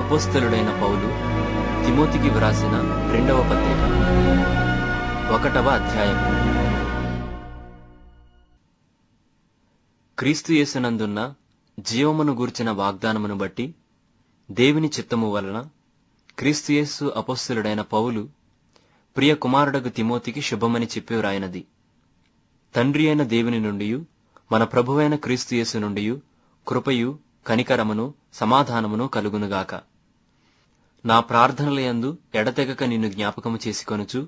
అపోస్తలుడైన పౌలు తిమోతికి వ్రాసిన 2వ పత్రిక 1వ అధ్యాయం. క్రీస్తు యేసునందున్న జీవమును గూర్చిన వాగ్దానమును బట్టి దేవుని చిత్తము వలన క్రీస్తు యేసు అపోస్తలుడైన పౌలు ప్రియ కుమారుడగు తిమోతికి శుభమని చెప్పి వ్రాయినది. తండ్రి అయిన దేవుని నుండియు మన ప్రభువైన క్రీస్తు యేసు నుండియు కృపయు కనికరమును సమాధానమును కలుగునుగాక. నా ప్రార్థనలయందు ఎడతెగక నిన్ను జ్ఞాపకము చేసుకొనుచు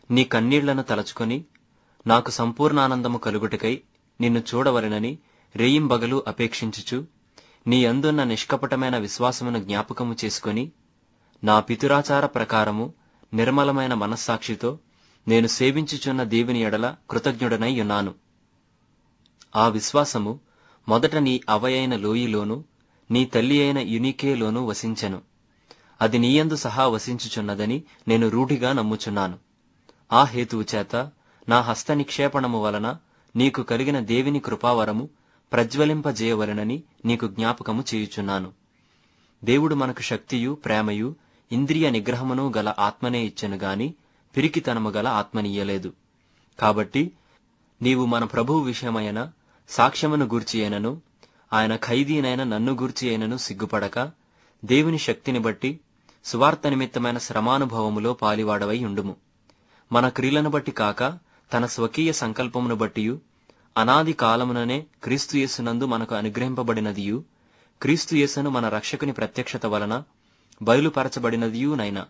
నీ కన్నీళ్లను తలచుకొని నాకు సంపూర్ణానందము కలుగుటకై నిన్ను చూడవలెనని రేయింబగలు అపేక్షించుచు నీ అందున్న నిష్కపటమైన విశ్వాసమును జ్ఞాపకము చేసుకొని నా పితురాచార ప్రకారము నిర్మలమైన మనస్సాక్షితో నేను సేవించుచున్న దేవుని ఎడల కృతజ్ఞుడనై ఉన్నాను. ఆ విశ్వాసము మొదట నీ అవయైన లోయిలోను నీ తల్లి అయిన యునికేలోను వసించెను. అది నీయందు సహా వసించుచున్నదని నేను రూఢిగా నమ్ముచున్నాను. ఆ హేతువు చేత నా హస్త నిక్షేపణము వలన నీకు కలిగిన దేవుని కృపావరము ప్రజ్వలింపజేయవలెనని నీకు జ్ఞాపకము చేయుచున్నాను. దేవుడు మనకు శక్తియు ప్రేమయు ఇంద్రియ నిగ్రహమును గల ఆత్మనే ఇచ్చెను గాని పిరికితనము గల ఆత్మనియ్యలేదు. కాబట్టి నీవు మన ప్రభువు విషయమైన సాక్ష్యమును గూర్చి అయినను ఆయన ఖైదీనైన నన్ను గూర్చి అయినను సిగ్గుపడక దేవుని శక్తిని బట్టి సువార్త నిమిత్తమైన శ్రమానుభవములో పాలివాడవై ఉండుము. మన క్రియలను బట్టి కాక తన స్వకీయ సంకల్పమును బట్టియు అనాది కాలముననే క్రీస్తు యేసునందు మనకు అనుగ్రహింపబడినదియు క్రీస్తు యేసును మన రక్షకుని ప్రత్యక్షత వలన బయలుపరచబడినదియునైనా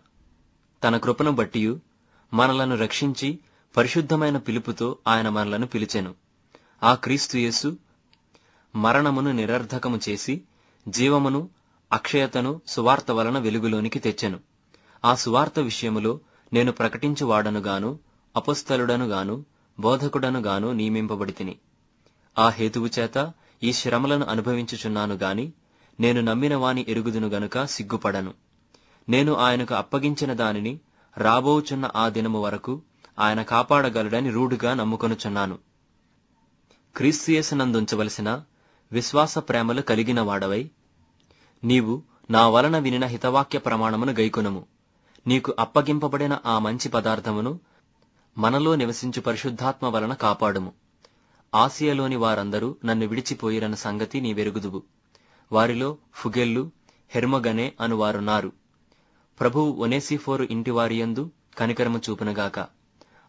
తన కృపను బట్టియు మనలను రక్షించి పరిశుద్ధమైన పిలుపుతో ఆయన మనలను పిలిచెను. ఆ క్రీస్తు యేసు మరణమును నిరర్ధకము చేసి జీవమును అక్షయతను సువార్త వలన వెలుగులోనికి తెచ్చెను. ఆ సువార్త విషయములో నేను ప్రకటించువాడనుగాను అపొస్తలుడనుగాను బోధకుడనుగాను నియమింపబడితిని. ఆ హేతువు చేత ఈ శ్రమలను అనుభవించుచున్నాను గాని నేను నమ్మిన వాని ఎరుగుదును గనుక సిగ్గుపడను. నేను ఆయనకు అప్పగించిన దానిని రాబోచున్న ఆ దినము వరకు ఆయన కాపాడగలడని రూఢిగా నమ్ముకొనుచున్నాను. క్రీస్తు యేసునందుంచవలసిన విశ్వాస ప్రేమలు కలిగిన వాడవై నీవు నా వలన వినిన హితవాక్య ప్రమాణమును గైకొనుము. నీకు అప్పగింపబడిన ఆ మంచి పదార్థమును మనలో నివసించు పరిశుద్ధాత్మ వలన కాపాడుము. ఆసియాలోని వారందరూ నన్ను విడిచిపోయిరన్న సంగతి నీవెరుగుదువు. వారిలో ఫుగెల్లు హెర్మొగనే అనువారున్నారు. ప్రభువు ఒనేసిఫోరు ఇంటివారియందు కనికరము చూపునగాక.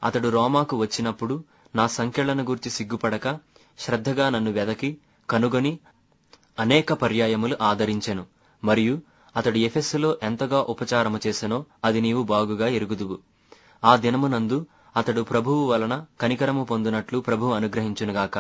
అతడు రోమాకు వచ్చినప్పుడు నా సంఖ్యలను గూర్చి సిగ్గుపడక శ్రద్ధగా నన్ను వెదకి కనుగొని అనేక పర్యాయములు ఆదరించెను. మరియు అతడు ఎఫెస్సులో ఎంతగా ఉపచారము చేసెనో అది నీవు బాగుగా ఎరుగుదువు. ఆ దినమునందు అతడు ప్రభువు వలన కనికరము పొందునట్లు ప్రభువు అనుగ్రహించునుగాక.